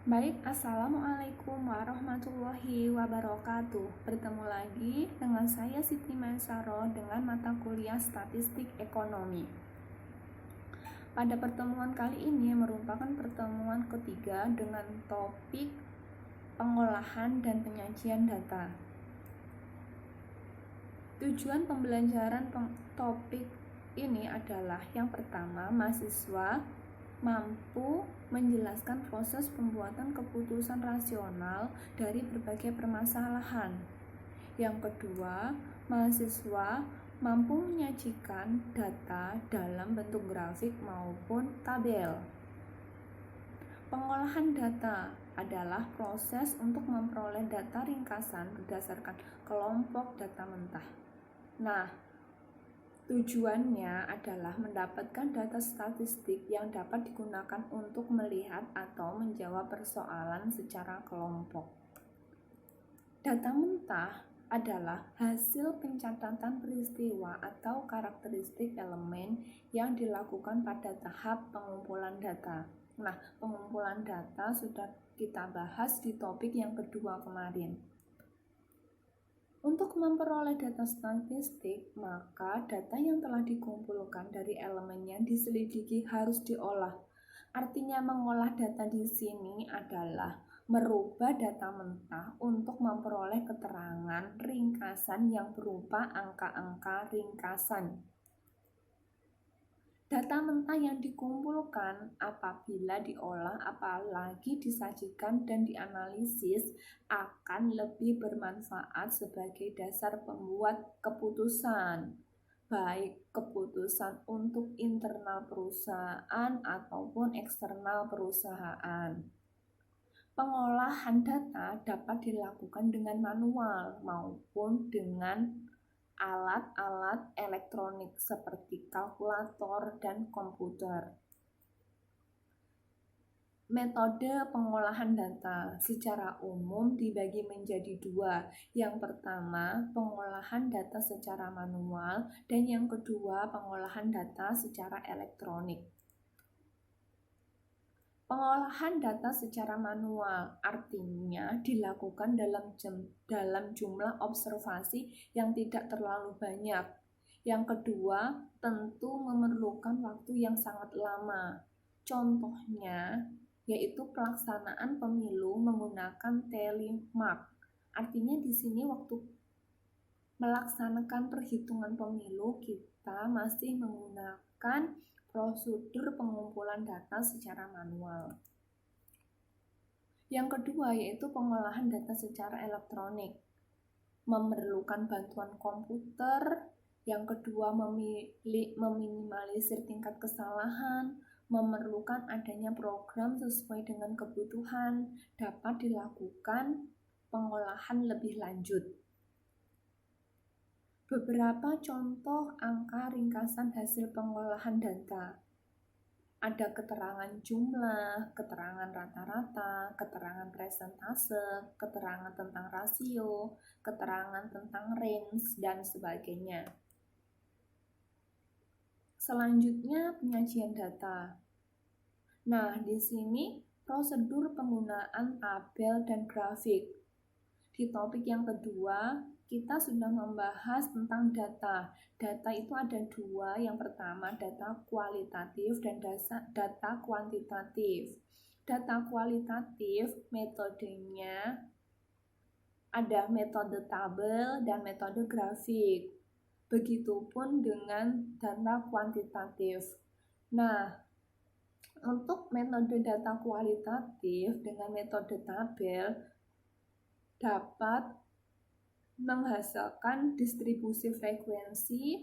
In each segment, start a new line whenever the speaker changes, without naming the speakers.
Baik, Assalamualaikum warahmatullahi wabarakatuh. Bertemu lagi dengan saya Siti Mansaro dengan mata kuliah Statistik Ekonomi. Pada pertemuan kali ini merupakan pertemuan ketiga dengan topik pengolahan dan penyajian data. Tujuan pembelajaran topik ini adalah yang pertama, mahasiswa mampu menjelaskan proses pembuatan keputusan rasional dari berbagai permasalahan. Yang kedua, mahasiswa mampu menyajikan data dalam bentuk grafik maupun tabel. Pengolahan data adalah proses untuk memperoleh data ringkasan berdasarkan kelompok data mentah. Nah, tujuannya adalah mendapatkan data statistik yang dapat digunakan untuk melihat atau menjawab persoalan secara kelompok. Data mentah adalah hasil pencatatan peristiwa atau karakteristik elemen yang dilakukan pada tahap pengumpulan data. Nah, pengumpulan data sudah kita bahas di topik yang kedua kemarin. Untuk memperoleh data statistik, maka data yang telah dikumpulkan dari elemennya diselidiki harus diolah. Artinya mengolah data di sini adalah merubah data mentah untuk memperoleh keterangan ringkasan yang berupa angka-angka ringkasan. Data mentah yang dikumpulkan apabila diolah apalagi disajikan dan dianalisis akan lebih bermanfaat sebagai dasar pembuat keputusan, baik keputusan untuk internal perusahaan ataupun eksternal perusahaan. Pengolahan data dapat dilakukan dengan manual maupun dengan alat-alat elektronik seperti kalkulator dan komputer. Metode pengolahan data secara umum dibagi menjadi dua. Yang pertama, pengolahan data secara manual, dan yang kedua, pengolahan data secara elektronik. Pengolahan data secara manual artinya dilakukan dalam jumlah observasi yang tidak terlalu banyak. Yang kedua, tentu memerlukan waktu yang sangat lama. Contohnya yaitu pelaksanaan pemilu menggunakan telemark. Artinya di sini waktu melaksanakan perhitungan pemilu kita masih menggunakan prosedur pengumpulan data secara manual. Yang kedua yaitu pengolahan data secara elektronik, memerlukan bantuan komputer. Yang kedua meminimalisir tingkat kesalahan, memerlukan adanya program sesuai dengan kebutuhan, dapat dilakukan pengolahan lebih lanjut. Beberapa contoh angka ringkasan hasil pengolahan data. Ada keterangan jumlah, keterangan rata-rata, keterangan persentase, keterangan tentang rasio, keterangan tentang range, dan sebagainya. Selanjutnya, penyajian data. Nah, di sini prosedur penggunaan tabel dan grafik. Di topik yang kedua, kita sudah membahas tentang data. Data itu ada dua, yang pertama data kualitatif dan data kuantitatif. Data kualitatif metodenya ada metode tabel dan metode grafik. Begitupun dengan data kuantitatif. Nah, untuk metode data kualitatif dengan metode tabel dapat menghasilkan distribusi frekuensi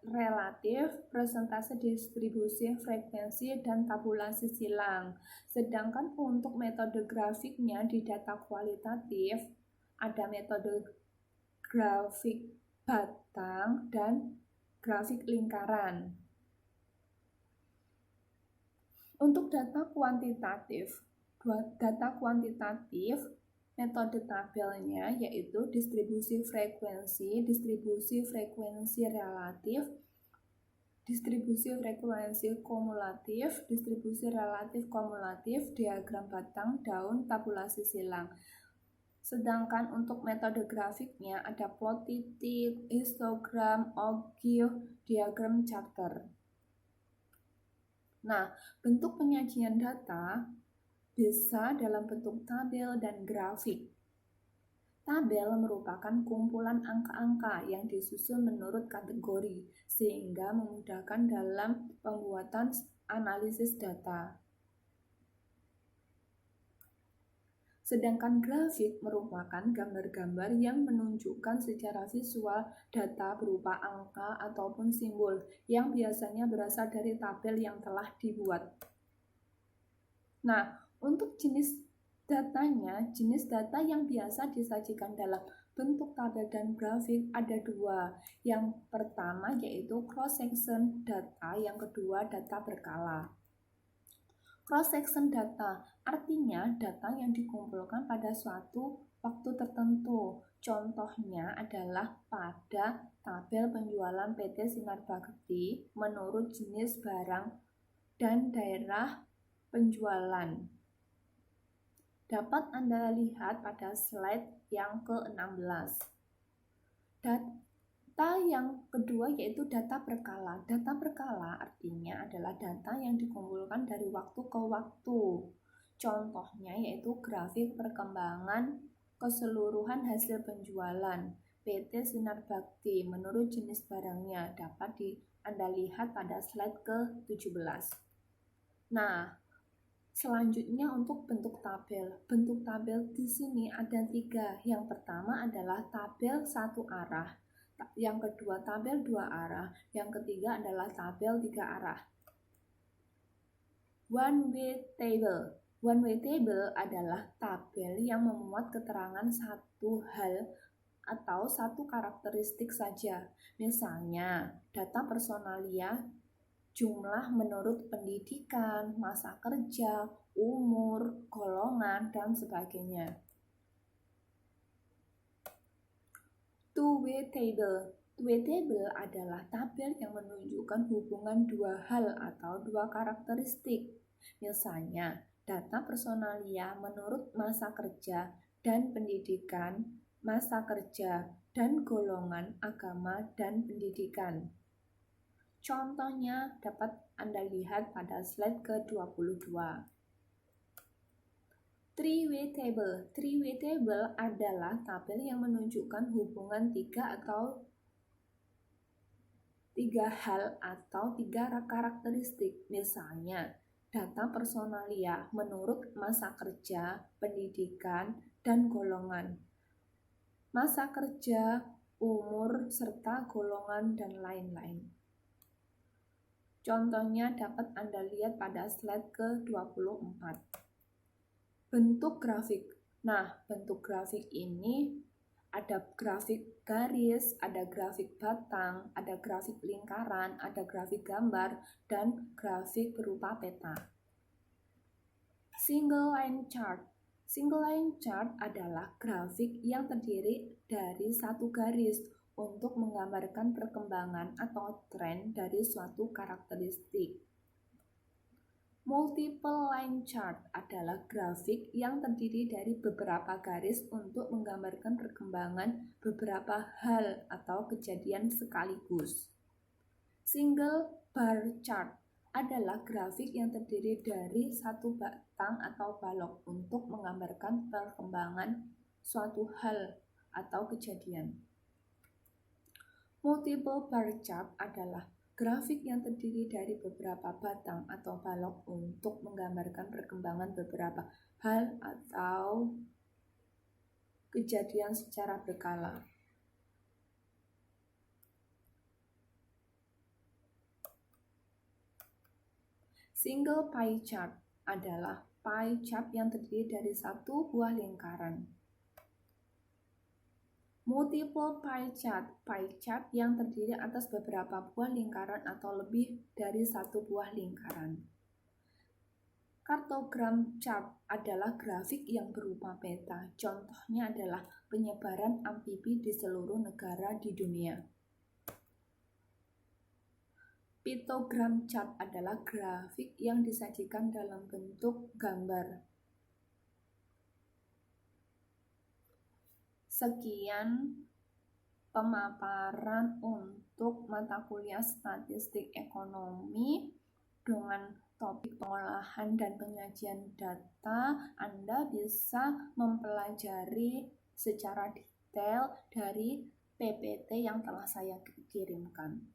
relatif, persentase distribusi frekuensi, dan tabulasi silang. Sedangkan untuk metode grafiknya di data kualitatif ada metode grafik batang dan grafik lingkaran. Untuk data kuantitatif metode tabelnya yaitu distribusi frekuensi relatif, distribusi frekuensi kumulatif, distribusi relatif kumulatif, diagram batang, daun, tabulasi silang. Sedangkan untuk metode grafiknya ada plot titik, histogram, ogive, diagram charter. Nah, bentuk penyajian data bisa dalam bentuk tabel dan grafik. Tabel merupakan kumpulan angka-angka yang disusun menurut kategori, sehingga memudahkan dalam pembuatan analisis data. Sedangkan grafik merupakan gambar-gambar yang menunjukkan secara visual data berupa angka ataupun simbol yang biasanya berasal dari tabel yang telah dibuat. Nah, untuk jenis datanya, jenis data yang biasa disajikan dalam bentuk tabel dan grafik ada dua. Yang pertama yaitu cross-section data, yang kedua data berkala. Cross-section data artinya data yang dikumpulkan pada suatu waktu tertentu. Contohnya adalah pada tabel penjualan PT Sinar Bakti menurut jenis barang dan daerah penjualan. Dapat Anda lihat pada slide yang ke-16. Data yang kedua yaitu data berkala. Data berkala artinya adalah data yang dikumpulkan dari waktu ke waktu. Contohnya yaitu grafik perkembangan keseluruhan hasil penjualan PT Sinar Bakti menurut jenis barangnya. Dapat Anda lihat pada slide ke-17. Nah, selanjutnya untuk bentuk tabel. Bentuk tabel di sini ada 3. Yang pertama adalah tabel satu arah. Yang kedua tabel 2 arah. Yang ketiga adalah tabel 3 arah. One way table. One way table adalah tabel yang memuat keterangan satu hal atau satu karakteristik saja. Misalnya, data personalia, jumlah menurut pendidikan, masa kerja, umur, golongan, dan sebagainya. Two-way table. Two-way table adalah tabel yang menunjukkan hubungan dua hal atau dua karakteristik. Misalnya, data personalia menurut masa kerja dan pendidikan, masa kerja, dan golongan, agama, dan pendidikan. Contohnya dapat Anda lihat pada slide ke-22. Three-way table. Three-way table adalah tabel yang menunjukkan hubungan 3 hal atau 3 karakteristik. Misalnya, data personalia menurut masa kerja, pendidikan, dan golongan. Masa kerja, umur, serta golongan, dan lain-lain. Contohnya dapat Anda lihat pada slide ke-24. Bentuk grafik. Nah, bentuk grafik ini ada grafik garis, ada grafik batang, ada grafik lingkaran, ada grafik gambar, dan grafik berupa peta. Single line chart. Single line chart adalah grafik yang terdiri dari satu garis untuk menggambarkan perkembangan atau tren dari suatu karakteristik. Multiple line chart adalah grafik yang terdiri dari beberapa garis untuk menggambarkan perkembangan beberapa hal atau kejadian sekaligus. Single bar chart adalah grafik yang terdiri dari satu batang atau balok untuk menggambarkan perkembangan suatu hal atau kejadian. Multiple bar chart adalah grafik yang terdiri dari beberapa batang atau balok untuk menggambarkan perkembangan beberapa hal atau kejadian secara berkala. Single pie chart adalah pie chart yang terdiri dari satu buah lingkaran. Multiple pie chart yang terdiri atas beberapa buah lingkaran atau lebih dari satu buah lingkaran. Kartogram chart adalah grafik yang berupa peta. Contohnya adalah penyebaran amfibi di seluruh negara di dunia. Piktogram chart adalah grafik yang disajikan dalam bentuk gambar. Sekian pemaparan untuk mata kuliah statistik ekonomi dengan topik pengolahan dan penyajian data. Anda bisa mempelajari secara detail dari PPT yang telah saya kirimkan.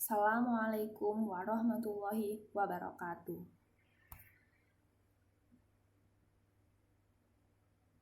Assalamualaikum warahmatullahi wabarakatuh.